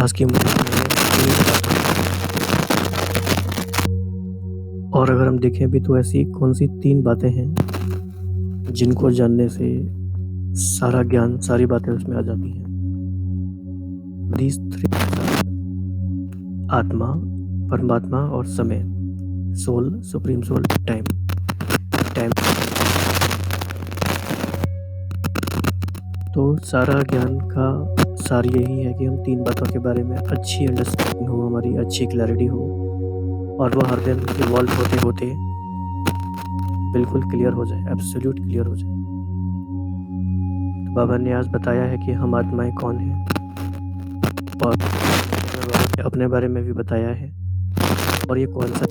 आज की मूवी में 3 बातों और अगर हम देखें भी तो ऐसी कौन-सी 3 बातें हैं, जिनको जानने से सारा ज्ञान, सारी बातें उसमें आ जाती हैं। दीज़ 3 आत्मा, परमात्मा और समय। Soul, supreme soul, time. Time तो सारा ज्ञान का सार यही है कि हम 3 बातों के बारे में अच्छी अंडरस्टैंडिंग हो, हमारी अच्छी क्लैरिटी हो और वो हर दिन इवॉल्व होते-होते बिल्कुल क्लियर हो जाए, एब्सोल्यूट क्लियर हो जाए। तो बाबा ने आज बताया है कि हम आत्माएँ कौन हैं और अपने बारे में भी बताया है और ये कौन-सा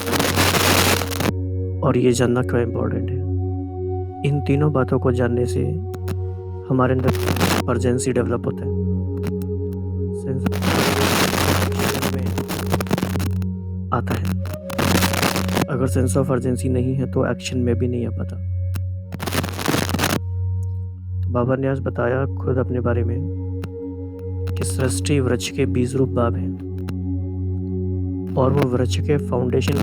और ये जानना क्यों इम्पोर्टेंट है। इन तीनों बातों को जानने से हमारे अंदर अर्जेंसी डेवलप होता है। सेंस में आता है। अगर सेंस ऑफ अर्जेंसी नहीं है तो एक्शन में भी नहीं आ पाता। तो बाबा ने आज बताया खुद अपने बारे में कि सृष्टि वृक्ष के बीज रूप बाब हैं और वो वृक्ष के फाउंडेशन।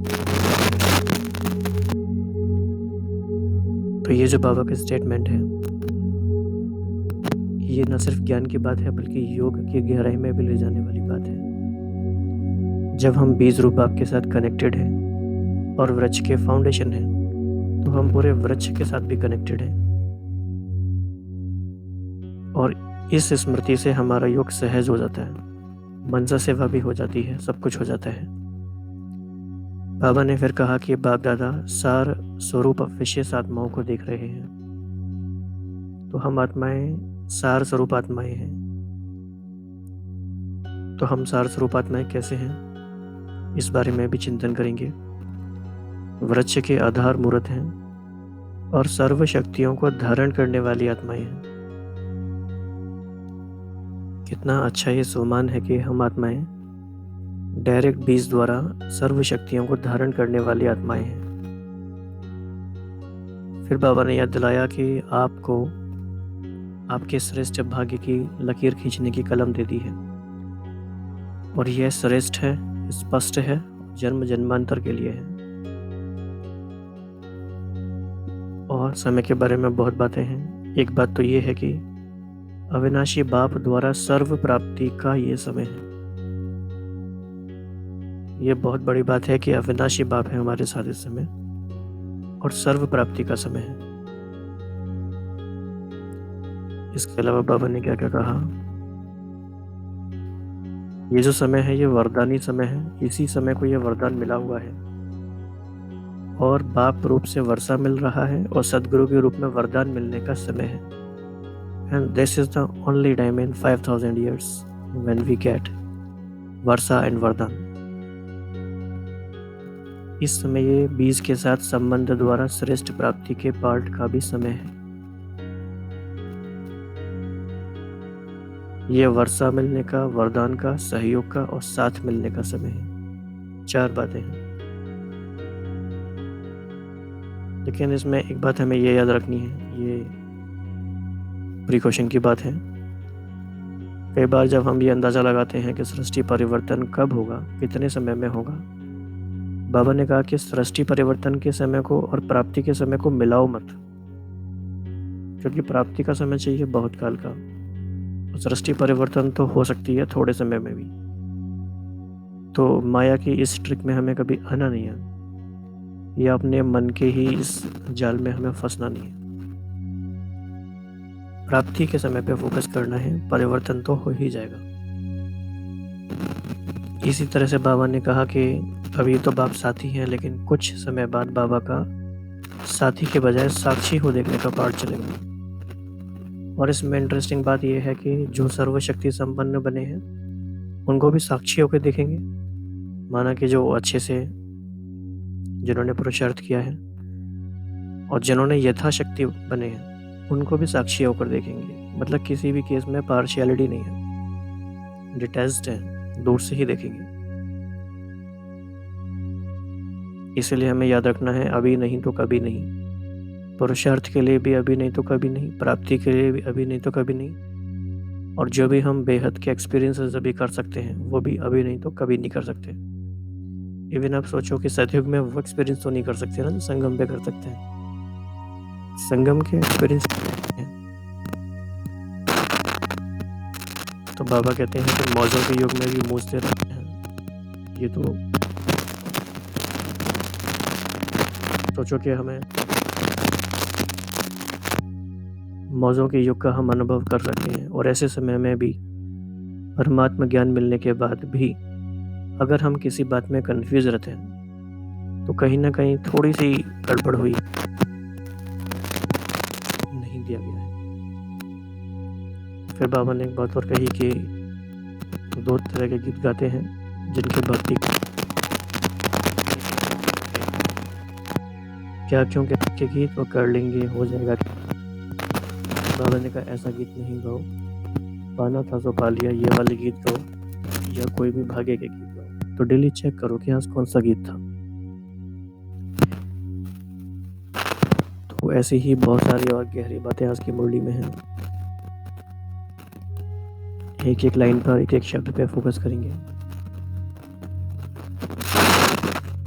तो ये जो बाबा का स्टेटमेंट है, ये न सिर्फ ज्ञान की बात है बल्कि योग की गहराई में भी ले जाने वाली बात है। जब हम बीज रूप बाब के साथ कनेक्टेड हैं और वृक्ष के फाउंडेशन हैं, तो हम पूरे वृक्ष के साथ भी कनेक्टेड हैं और इस स्मृति से हमारा योग सहज हो जाता है, मंसा सेवा भी हो जाती है, सब कुछ हो जाता है। बाबा ने फिर कहा कि बाप दादा सार स्वरूप विशेष आत्माओं को देख रहे हैं, तो हम आत्माएं सार स्वरूप आत्माएं हैं। तो हम सार स्वरूप आत्माएं कैसे हैं, इस बारे में भी चिंतन करेंगे। वृक्ष के आधार मूर्त हैं और सर्व शक्तियों को धारण करने वाली आत्माएं हैं। कितना अच्छा ये सम्मान है कि हम आत्माएं डायरेक्ट बीज द्वारा सर्व शक्तियों को धारण करने वाली आत्माएं हैं। फिर बाबा ने याद दिलाया कि आपको आपके श्रेष्ठ भाग्य की लकीर खींचने की कलम दे दी है और यह श्रेष्ठ है, स्पष्ट है, जन्म जन्मांतर के लिए है। और समय के बारे में बहुत बातें हैं। एक बात तो ये है कि अविनाशी बाप द्वारा सर्व प्राप्ति का ये समय है। ये बहुत बड़ी बात है कि अविनाशी बाप है हमारे साथ इस समय और सर्व प्राप्ति का समय है। इसके अलावा बाबा ने क्या क्या कहा, ये जो समय है ये वरदानी समय है। इसी समय को ये वरदान मिला हुआ है और बाप रूप से वर्षा मिल रहा है और सदगुरु के रूप में वरदान मिलने का समय है। And this is the only time in 5000 years when we get Varsha and वरदान। इस समय ये बीज के साथ संबंध द्वारा श्रेष्ठ प्राप्ति के पार्ट का भी समय है। ये वर्षा मिलने का, वरदान का, सहयोग का और साथ मिलने का समय है। 4 बातें हैं। लेकिन इसमें एक बात हमें ये याद रखनी है, ये प्रिकॉशन की बात है। कई बार जब हम ये अंदाज़ा लगाते हैं कि सृष्टि परिवर्तन कब होगा, कितने समय में होगा, बाबा ने कहा कि सृष्टि परिवर्तन के समय को और प्राप्ति के समय को मिलाओ मत, क्योंकि प्राप्ति का समय चाहिए बहुत काल का, सृष्टि परिवर्तन तो हो सकती है थोड़े समय में भी। तो माया की इस ट्रिक में हमें कभी आना नहीं है, या अपने मन के ही इस जाल में हमें फंसना नहीं है। प्राप्ति के समय पे फोकस करना है, परिवर्तन तो हो ही जाएगा। इसी तरह से बाबा ने कहा कि अभी तो बाप साथी हैं, लेकिन कुछ समय बाद बाबा का साथी के बजाय साक्षी हो देखने का पार्ट चलेगा। और इसमें इंटरेस्टिंग बात यह है कि जो सर्वशक्ति संपन्न बने हैं उनको भी साक्षी होकर देखेंगे। माना कि जो अच्छे से जिन्होंने पुरुषार्थ किया है और जिन्होंने यथाशक्ति बने हैं उनको भी साक्षी होकर देखेंगे। मतलब किसी भी केस में पार्शियलिटी नहीं है, डिटैच्ड है, दूर से ही देखेंगे। इसलिए हमें याद रखना है, अभी नहीं तो कभी नहीं। पुरुषार्थ के लिए भी अभी नहीं तो कभी नहीं, प्राप्ति के लिए भी अभी नहीं तो कभी नहीं, और जो भी हम बेहद के एक्सपीरियंसेस अभी कर सकते हैं वो भी अभी नहीं तो कभी नहीं कर सकते। इवन आप सोचो कि सतयुग में वो एक्सपीरियंस तो नहीं कर सकते ना जो संगम पे कर सकते हैं। संगम के एक्सपीरियंस हैं। तो बाबा कहते हैं कि मौजों के युग में भी मूझते रहते हैं। ये तो सोचो कि हमें मौजों के युग का हम अनुभव कर रहे हैं और ऐसे समय में भी परमात्मा ज्ञान मिलने के बाद भी अगर हम किसी बात में कंफ्यूज रहते हैं तो कहीं ना कहीं थोड़ी सी गड़बड़ हुई नहीं दिया गया है। फिर बाबा ने एक बात और कही कि 2 तरह के गीत गाते हैं जिनकी भक्ति क्या क्यों के गीत वो कर लेंगे हो जाएगा। बाबा ने कहा ऐसा गीत नहीं गाओ, पाना था सो पा लिया ये वाले गीत गाओ या कोई भी भागे के गीत गाओ। तो डेली चेक करो कि आज कौन सा गीत था। तो ऐसी ही बहुत सारी और गहरी बातें आज की मुरली में हैं। एक एक लाइन पर एक एक शब्द पे फोकस करेंगे।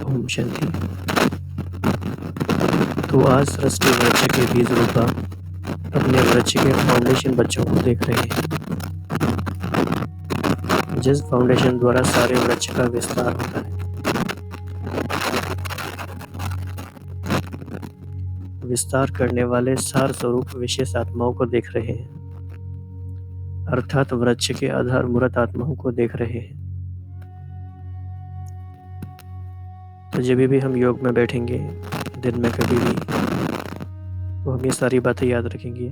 ओम शांति। तो आज सृष्टि वृक्ष के बीज रूपा अपने वृक्ष के फाउंडेशन बच्चों को देख रहे हैं, जिस फाउंडेशन द्वारा सारे वृक्ष का विस्तार होता है। विस्तार करने वाले सार स्वरूप विशेष आत्माओं को देख रहे हैं, अर्थात वृक्ष के आधार मूर्त आत्माओं को देख रहे हैं। तो जब भी हम योग में बैठेंगे दिन में कभी भी, तो हम ये सारी बातें याद रखेंगे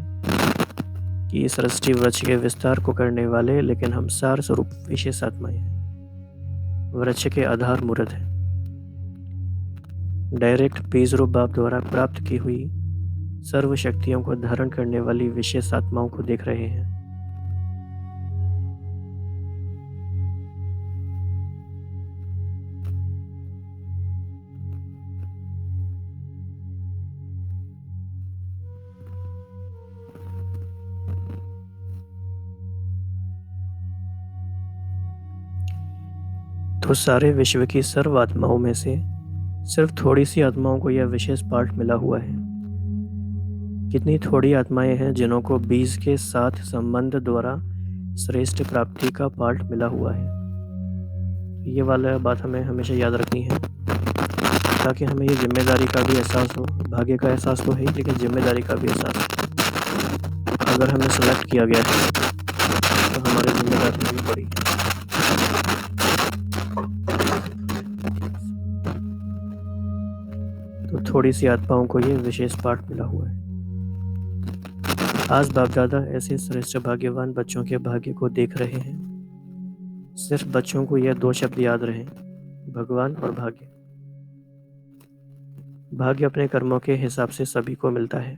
कि इस सृष्टि वृक्ष के विस्तार को करने वाले लेकिन हम सार स्वरूप विशेष आत्माएं हैं, वृक्ष के आधार मूर्त है। डायरेक्ट बीज रूप बाप द्वारा प्राप्त की हुई सर्व शक्तियों को धारण करने वाली विशेष आत्माओं को देख रहे हैं। तो सारे विश्व की सर्व आत्माओं में से सिर्फ थोड़ी सी आत्माओं को यह विशेष पार्ट मिला हुआ है। कितनी थोड़ी आत्माएं हैं जिन्हों को बीज के साथ संबंध द्वारा श्रेष्ठ प्राप्ति का पार्ट मिला हुआ है। ये वाला बात हमें हमेशा याद रखनी है ताकि हमें ये जिम्मेदारी का भी एहसास हो। भाग्य का एहसास तो है ही, लेकिन जिम्मेदारी का भी एहसास हो। अगर हमें सेलेक्ट किया गया है तो हमारी जिम्मेदारी भी बड़ी है। तो थोड़ी सी आत्माओं को ये विशेष पाठ मिला हुआ है। आज बाप दादा ऐसे श्रेष्ठ भाग्यवान बच्चों के भाग्य को देख रहे हैं। सिर्फ बच्चों को यह 2 शब्द याद रहे, भगवान और भाग्य। भाग्य अपने कर्मों के हिसाब से सभी को मिलता है।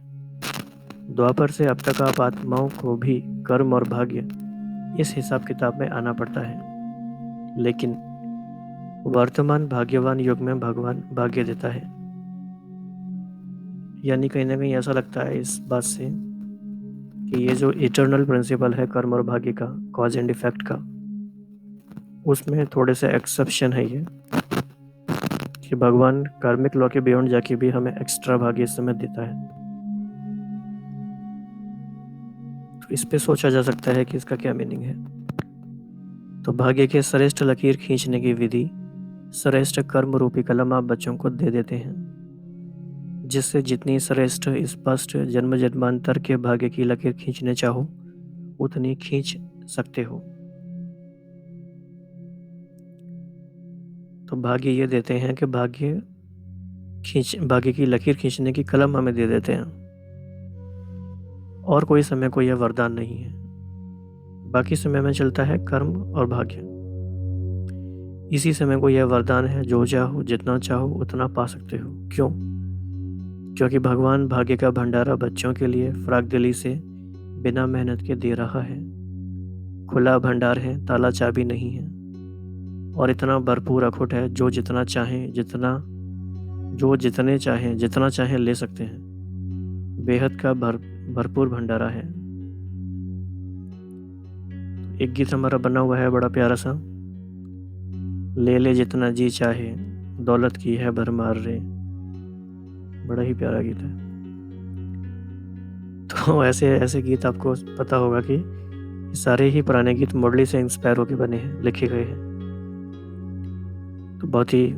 द्वापर से अब तक आप आत्माओं को भी कर्म और भाग्य इस हिसाब किताब में आना पड़ता है, लेकिन वर्तमान भाग्यवान युग में भगवान भाग्य देता है। यानी कहीं ना कहीं ऐसा लगता है इस बात से कि ये जो इटर्नल प्रिंसिपल है कर्म और भाग्य का, कॉज एंड इफेक्ट का, उसमें थोड़े से एक्सेप्शन है ये कि भगवान कार्मिक लॉ के बियॉन्ड जाके भी हमें एक्स्ट्रा भाग्य इस समय देता है। तो इस पे सोचा जा सकता है कि इसका क्या मीनिंग है। तो भाग्य के श्रेष्ठ लकीर खींचने की विधि श्रेष्ठ कर्म रूपी कलम आप बच्चों को दे देते हैं, जिससे जितनी श्रेष्ठ स्पष्ट जन्म जन्मांतर के भाग्य की लकीर खींचने चाहो उतनी खींच सकते हो। तो भाग्य ये देते हैं कि भाग्य की लकीर खींचने की कलम हमें दे देते हैं, और कोई समय को यह वरदान नहीं है। बाकी समय में चलता है कर्म और भाग्य। इसी समय को यह वरदान है, जो चाहो जितना चाहो उतना पा सकते हो। क्यों? क्योंकि भगवान भाग्य का भंडारा बच्चों के लिए फराक दिली से बिना मेहनत के दे रहा है। खुला भंडार है, ताला चाबी नहीं है, और इतना भरपूर अखुट है, जो जितना चाहें जितना चाहें ले सकते हैं। बेहद का भरपूर भंडारा है। एक गीत हमारा बना हुआ है बड़ा प्यारा सा, ले ले जितना जी चाहे, दौलत की है भरमार रे। बड़ा ही प्यारा गीत है। तो ऐसे ऐसे गीत आपको पता होगा कि सारे ही पुराने गीत मुरली से इंस्पायर होकर बने हैं, लिखे गए हैं। तो बहुत ही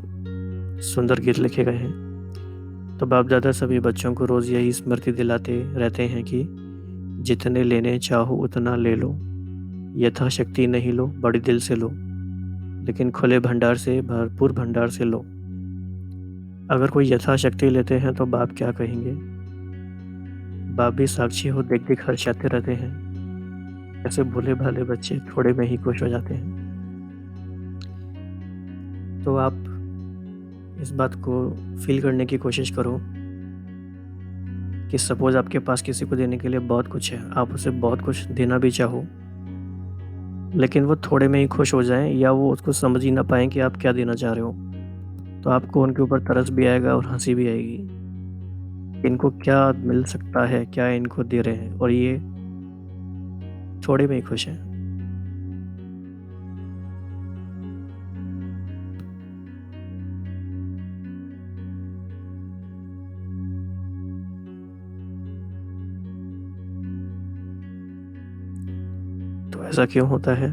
सुंदर गीत लिखे गए हैं। तो बाप दादा सभी बच्चों को रोज़ यही स्मृति दिलाते रहते हैं कि जितने लेने चाहो उतना ले लो, यथाशक्ति नहीं लो, बड़े दिल से लो, लेकिन खुले भंडार से, भरपूर भंडार से लो। अगर कोई यथाशक्ति लेते हैं तो बाप क्या कहेंगे? बाप भी साक्षी हो, देख देख हर्षाते रहते हैं। ऐसे भोले भाले बच्चे थोड़े में ही खुश हो जाते हैं। तो आप इस बात को फील करने की कोशिश करो कि सपोज आपके पास किसी को देने के लिए बहुत कुछ है, आप उसे बहुत कुछ देना भी चाहो, लेकिन वो थोड़े में ही खुश हो जाएं या वो उसको समझ ही ना पाएं कि आप क्या देना चाह रहे हो, तो आपको उनके ऊपर तरस भी आएगा और हंसी भी आएगी। इनको क्या मिल सकता है, क्या इनको दे रहे हैं, और ये थोड़े में ही खुश हैं। तो ऐसा क्यों होता है?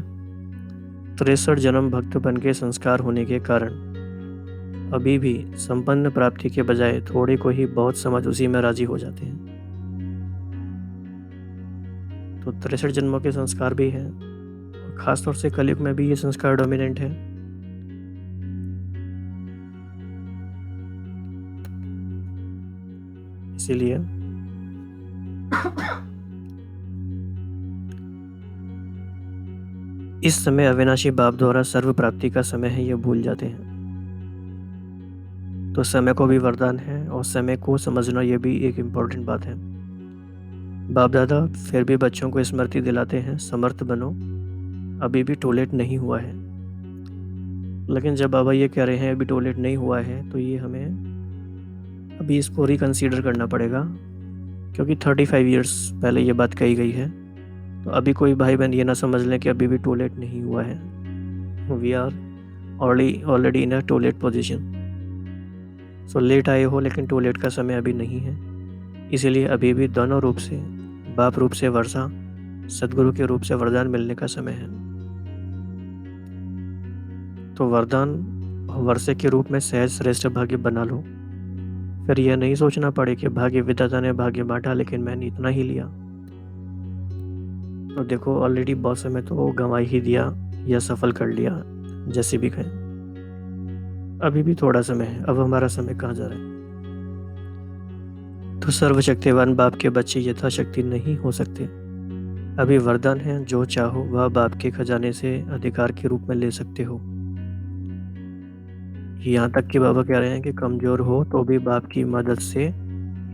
63 जन्म भक्त बन के संस्कार होने के कारण अभी भी संपन्न प्राप्ति के बजाय थोड़े को ही बहुत समझ उसी में राजी हो जाते हैं। तो 63 जन्मों के संस्कार भी हैं, खासतौर से कलयुग में भी ये संस्कार डोमिनेंट है। इसीलिए इस समय अविनाशी बाप द्वारा सर्व प्राप्ति का समय है, ये भूल जाते हैं। तो समय को भी वरदान है और समय को समझना ये भी एक इम्पोर्टेंट बात है। बाप दादा फिर भी बच्चों को स्मृति दिलाते हैं, समर्थ बनो, अभी भी टॉयलेट नहीं हुआ है। लेकिन जब बाबा ये कह रहे हैं अभी टॉयलेट नहीं हुआ है, तो ये हमें अभी इसको रिकंसीडर करना पड़ेगा, क्योंकि 35 इयर्स पहले ये बात कही गई है। तो अभी कोई भाई बहन ये ना समझ लें कि अभी भी टॉयलेट नहीं हुआ है। We are already in a toilet position. So late आए हो, लेकिन टॉयलेट का समय अभी नहीं है। इसीलिए अभी भी दोनों रूप से, बाप रूप से वर्षा, सदगुरु के रूप से वरदान मिलने का समय है। तो वरदान वर्षे के रूप में सहज श्रेष्ठ भाग्य बना लो। फिर यह नहीं सोचना पड़े कि भाग्य विधाता ने भाग्य बांटा लेकिन मैंने इतना ही लिया। तो देखो ऑलरेडी बहुत समय तो गंवा ही दिया या सफल कर लिया, जैसे भी कहें। अभी भी थोड़ा समय है, अब हमारा समय कहाँ जा रहा है? तो सर्वशक्तिवान बाप के बच्चे यथाशक्ति नहीं हो सकते। अभी वरदान है, जो चाहो वह बाप के खजाने से अधिकार के रूप में ले सकते हो। यहाँ तक कि बाबा कह रहे हैं कि कमजोर हो तो भी बाप की मदद से,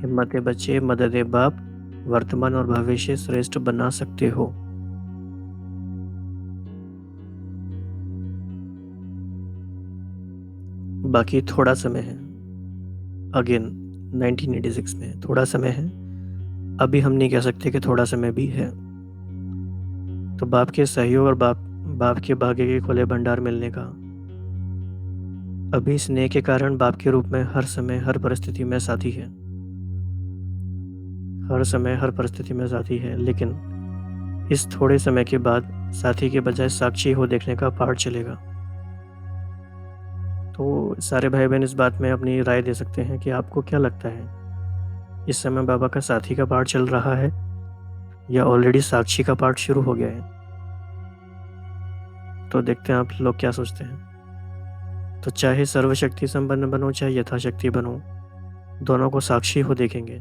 हिम्मत बच्चे, मदद बाप, वर्तमान और भविष्य श्रेष्ठ बना सकते हो। बाकी थोड़ा समय है, अगेन 1986 में थोड़ा समय है। अभी हम नहीं कह सकते कि थोड़ा समय भी है। तो बाप के सहयोग और बाप के भाग्य के खुले भंडार मिलने का, अभी स्नेह के कारण बाप के रूप में हर समय हर परिस्थिति में साथी है, हर समय हर परिस्थिति में साथी है। लेकिन इस थोड़े समय के बाद साथी के बजाय साक्षी हो देखने का पाठ चलेगा। तो सारे भाई बहन इस बात में अपनी राय दे सकते हैं कि आपको क्या लगता है, इस समय बाबा का साथी का पाठ चल रहा है या ऑलरेडी साक्षी का पाठ शुरू हो गया है? तो देखते हैं आप लोग क्या सोचते हैं। तो चाहे सर्वशक्ति संपन्न बनो चाहे यथाशक्ति बनो, दोनों को साक्षी हो देखेंगे।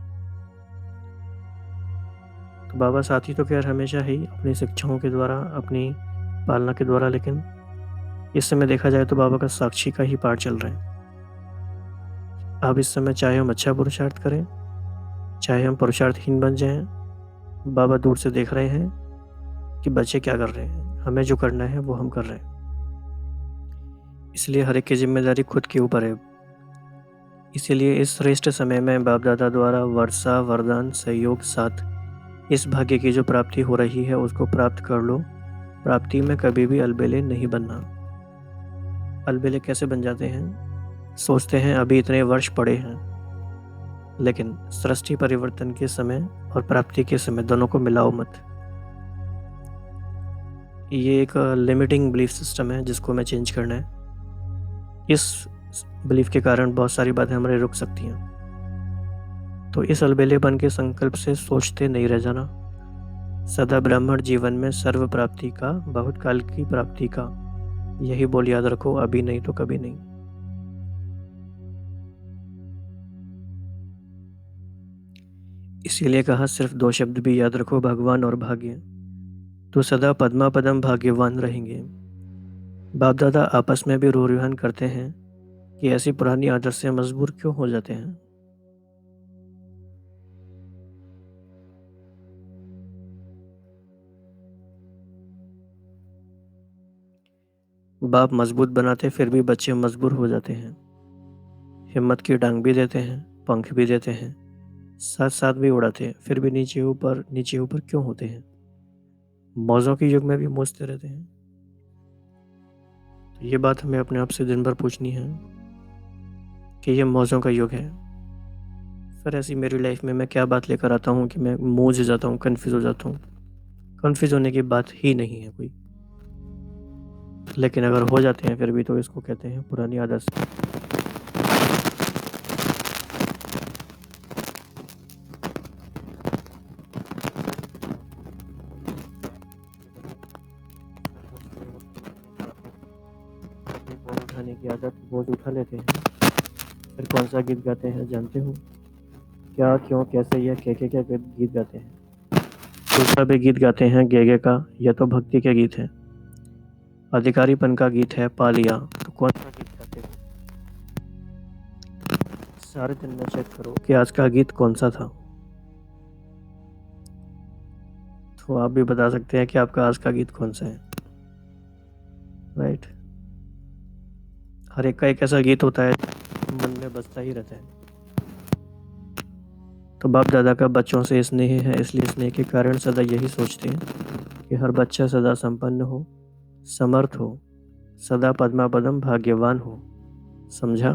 तो बाबा साथी तो खैर हमेशा ही अपनी शिक्षाओं के द्वारा, अपनी पालना के द्वारा, लेकिन इस समय देखा जाए तो बाबा का साक्षी का ही पाठ चल रहा है। अब इस समय चाहे हम अच्छा पुरुषार्थ करें, चाहे हम पुरुषार्थहीन बन जाएं, बाबा दूर से देख रहे हैं कि बच्चे क्या कर रहे हैं। हमें जो करना है वो हम कर रहे हैं। इसलिए हर एक की जिम्मेदारी खुद के ऊपर है। इसीलिए इस श्रेष्ठ समय में बाप दादा द्वारा वर्षा, वरदान, सहयोग, साथ, इस भाग्य की जो प्राप्ति हो रही है उसको प्राप्त कर लो प्राप्ति में कभी भी अलबेले नहीं बनना। अलबेले कैसे बन जाते हैं? सोचते हैं अभी इतने वर्ष पड़े हैं, लेकिन सृष्टि परिवर्तन के समय और प्राप्ति के समय दोनों को मिलाओ मत। ये एक लिमिटिंग बिलीफ सिस्टम है जिसको हमें चेंज करना है। इस बिलीफ के कारण बहुत सारी बातें हमारे रुक सकती हैं। तो इस अलबेलेपन के संकल्प से सोचते नहीं रह जाना। सदा ब्राह्मण जीवन में सर्व प्राप्ति का, बहुत काल की प्राप्ति का, यही बोल याद रखो, अभी नहीं तो कभी नहीं। इसीलिए कहा सिर्फ 2 शब्द भी याद रखो, भगवान और भाग्य, तो सदा पद्मा पदम भाग्यवान रहेंगे। बाप दादा आपस में भी रूरियान करते हैं कि ऐसी पुरानी आदत से मजबूर क्यों हो जाते हैं। बाप मजबूत बनाते फिर भी बच्चे मजबूर हो जाते हैं। हिम्मत की टांग भी देते हैं, पंख भी देते हैं, साथ साथ भी उड़ाते हैं, फिर भी नीचे ऊपर क्यों होते हैं? मौजों के युग में भी मौजते रहते हैं। तो ये बात हमें अपने आप से दिन भर पूछनी है कि ये मौजों का युग है, फिर ऐसी मेरी लाइफ में मैं क्या बात लेकर आता हूँ कि मैं मौज जाता हूँ, कन्फ्यूज हो जाता हूँ। कन्फ्यूज होने की बात ही नहीं है कोई, लेकिन अगर हो जाते हैं फिर भी तो इसको कहते हैं पुरानी आदत से। बोझ उठाने की आदत, बोझ उठा लेते हैं, फिर कौन सा गीत गाते हैं जानते हो? क्या, क्यों, कैसे, या क्या गीत गाते हैं? दूसरा भी गीत गाते हैं गे गे का, यह तो भक्ति के गीत है। अधिकारीपन का गीत है, पा लिया, तो कौन सा गीत गाते हो? सारे दिन में चेक करो कि आज का गीत कौन सा था, तो आप भी बता सकते हैं कि आपका आज का गीत कौन सा है। राइट। हर एक का एक ऐसा गीत होता है मन में बजता ही रहता है। तो बाप दादा का बच्चों से स्नेह है, इसलिए स्नेह के कारण सदा यही सोचते हैं कि हर बच्चा सदा संपन्न हो, समर्थ हो, सदा पद्मा पदम भाग्यवान हो। समझा?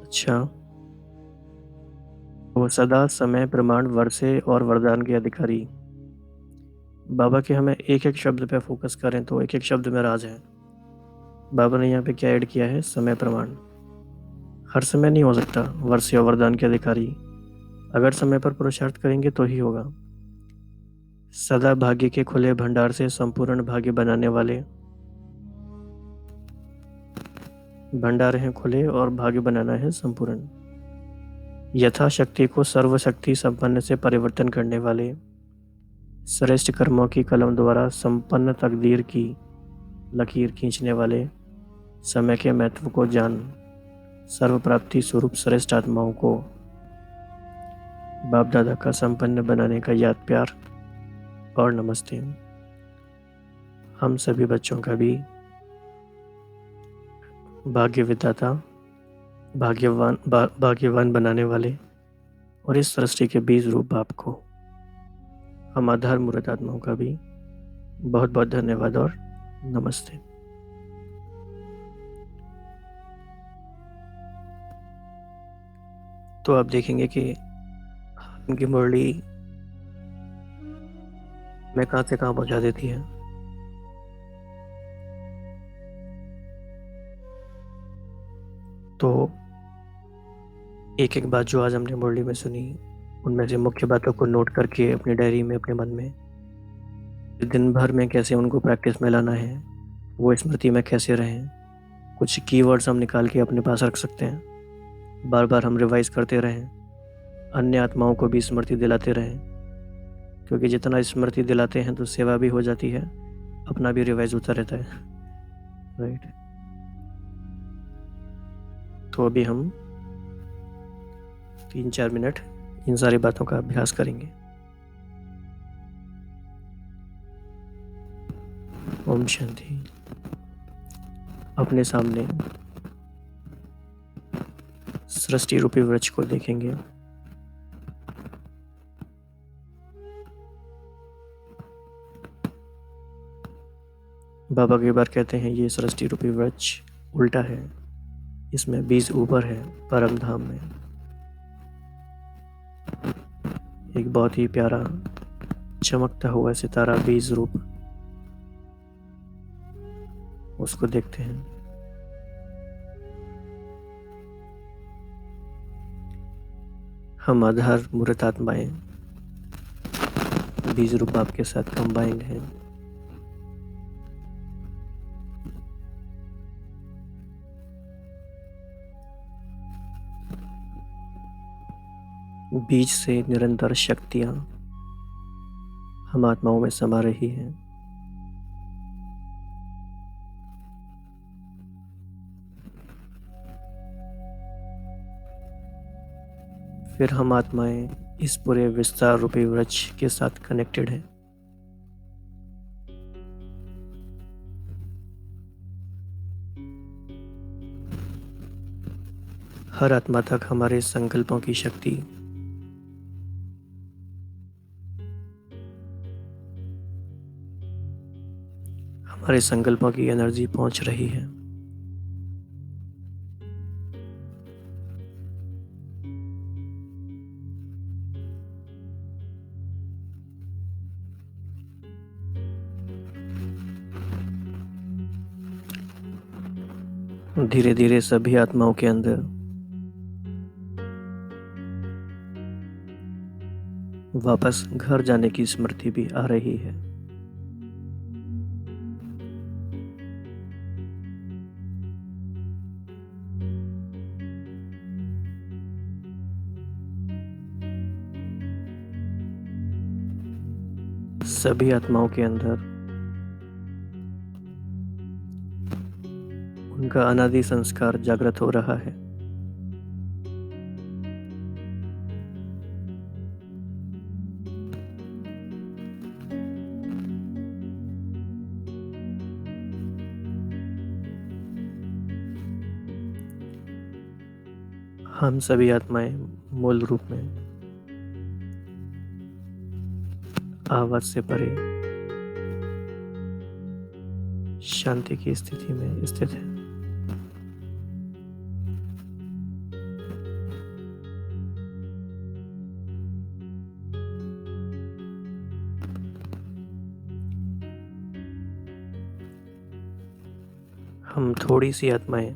अच्छा। वो सदा समय प्रमाण वर्षे और वरदान के अधिकारी। बाबा के हमें एक एक शब्द पे फोकस करें तो एक एक शब्द में राज है। बाबा ने यहाँ पे क्या ऐड किया है? समय प्रमाण। हर समय नहीं हो सकता वर्षे और वरदान के अधिकारी, अगर समय पर पुरुषार्थ करेंगे तो ही होगा। सदा भाग्य के खुले भंडार से संपूर्ण भाग्य बनाने वाले, भंडार हैं खुले और भाग्य बनाना है संपूर्ण। यथाशक्ति को सर्वशक्ति संपन्न से परिवर्तन करने वाले, श्रेष्ठ कर्मों की कलम द्वारा संपन्न तकदीर की लकीर खींचने वाले, समय के महत्व को जान सर्व प्राप्ति स्वरूप श्रेष्ठ आत्माओं को बाप दादा का संपन्न बनाने का याद प्यार और नमस्ते। हम सभी बच्चों का भी भाग्य विधाता, भाग्यवान बनाने वाले और इस सृष्टि के बीज रूप बाप को, हम आधार मूर्त आत्माओं का भी बहुत बहुत धन्यवाद और नमस्ते। तो आप देखेंगे कि उनकी मुरली में कहाँ से कहाँ पहुँचा देती है। तो एक एक बात जो आज हमने मुरली में सुनी, उनमें से मुख्य बातों को नोट करके अपनी डायरी में, अपने मन में, दिन भर में कैसे उनको प्रैक्टिस में लाना है, वो स्मृति में कैसे रहें। कुछ कीवर्ड्स हम निकाल के अपने पास रख सकते हैं, बार बार हम रिवाइज करते रहें, अन्य आत्माओं को भी स्मृति दिलाते रहें, क्योंकि जितना स्मृति दिलाते हैं तो सेवा भी हो जाती है, अपना भी रिवाइज होता रहता है। राइट। तो अभी हम 3-4 मिनट इन सारी बातों का अभ्यास करेंगे। ओम शांति। अपने सामने सृष्टि रूपी वृक्ष को देखेंगे। बाबा कई बार कहते हैं ये सृष्टि रूपी वृक्ष उल्टा है, इसमें बीज ऊपर है परम धाम में। एक बहुत ही प्यारा चमकता हुआ सितारा बीज रूप, उसको देखते हैं। हम आधार मूर्त आत्माएं बीज रूप आपके साथ कंबाइंड हैं। बीज से निरंतर शक्तियां हम आत्माओं में समा रही हैं। फिर हम आत्माएं इस पूरे विस्तार रूपी वृक्ष के साथ कनेक्टेड हैं। हर आत्मा तक हमारे संकल्पों की शक्ति हमारे संकल्पों की एनर्जी पहुंच रही है। धीरे धीरे सभी आत्माओं के अंदर वापस घर जाने की स्मृति भी आ रही है। सभी आत्माओं के अंदर उनका अनादि संस्कार जागृत हो रहा है। हम सभी आत्माएं मूल रूप में आवाज से परे शांति की स्थिति में स्थित है। हम थोड़ी सी आत्माएं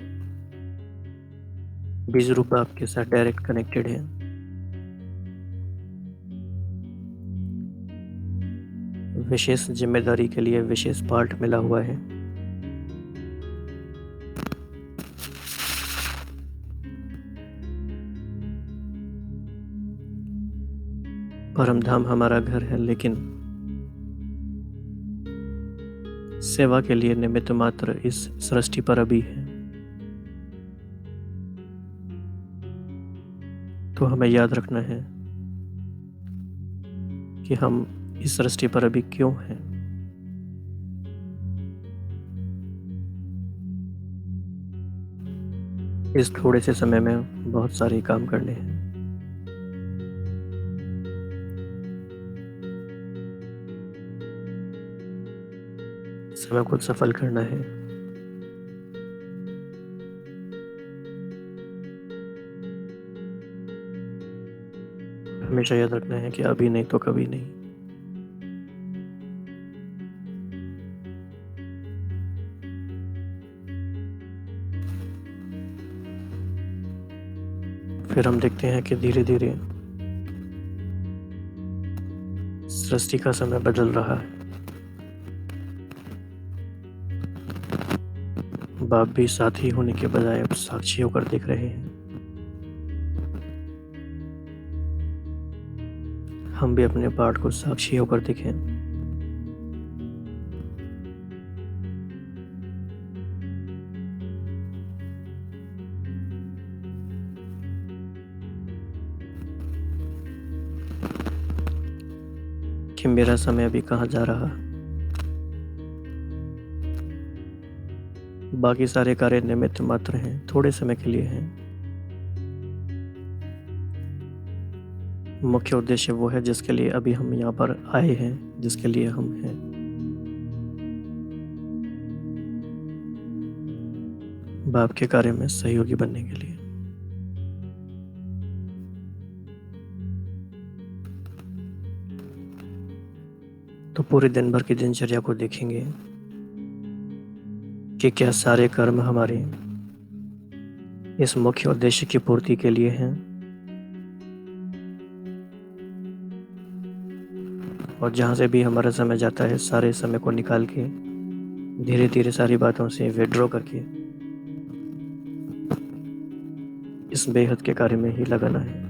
बीज रूप बाप के साथ डायरेक्ट कनेक्टेड हैं। विशेष जिम्मेदारी के लिए विशेष पार्ट मिला हुआ है। परमधाम हमारा घर है, लेकिन सेवा के लिए निमित्त मात्र इस सृष्टि पर अभी है। तो हमें याद रखना है कि हम इस सृष्टि पर अभी क्यों हैं। इस थोड़े से समय में बहुत सारे काम करने हैं। समय को सफल करना है। हमेशा याद रखना है कि अभी नहीं तो कभी नहीं। फिर हम देखते हैं कि धीरे धीरे सृष्टि का समय बदल रहा है। बाप भी साथी होने के बजाय अब साक्षी होकर देख रहे हैं। हम भी अपने पार्ट को साक्षी होकर देखें। कि मेरा समय अभी कहाँ जा रहा। बाकी सारे कार्य निमित्त मात्र हैं, थोड़े समय के लिए हैं। मुख्य उद्देश्य वो है जिसके लिए अभी हम यहाँ पर आए हैं, जिसके लिए हम हैं। बाप के कार्य में सहयोगी बनने के लिए। तो पूरे दिन भर की दिनचर्या को देखेंगे कि क्या सारे कर्म हमारे इस मुख्य उद्देश्य की पूर्ति के लिए हैं, और जहाँ से भी हमारा समय जाता है सारे समय को निकाल के धीरे धीरे सारी बातों से विड्रॉ करके इस बेहद के कार्य में ही लगाना है।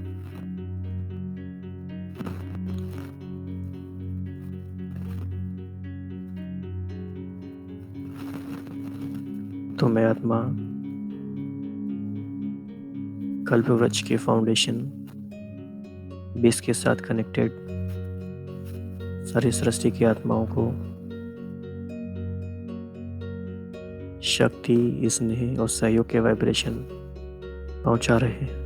तो मैं आत्मा कल्पवृक्ष के फाउंडेशन बेस के साथ कनेक्टेड सारी सृष्टि की आत्माओं को शक्ति, स्नेह और सहयोग के वाइब्रेशन पहुंचा रहे हैं।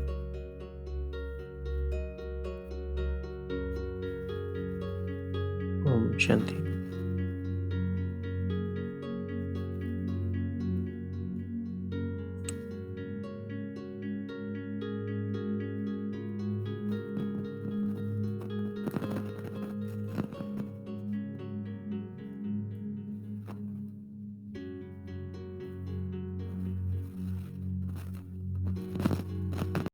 ओम शांति।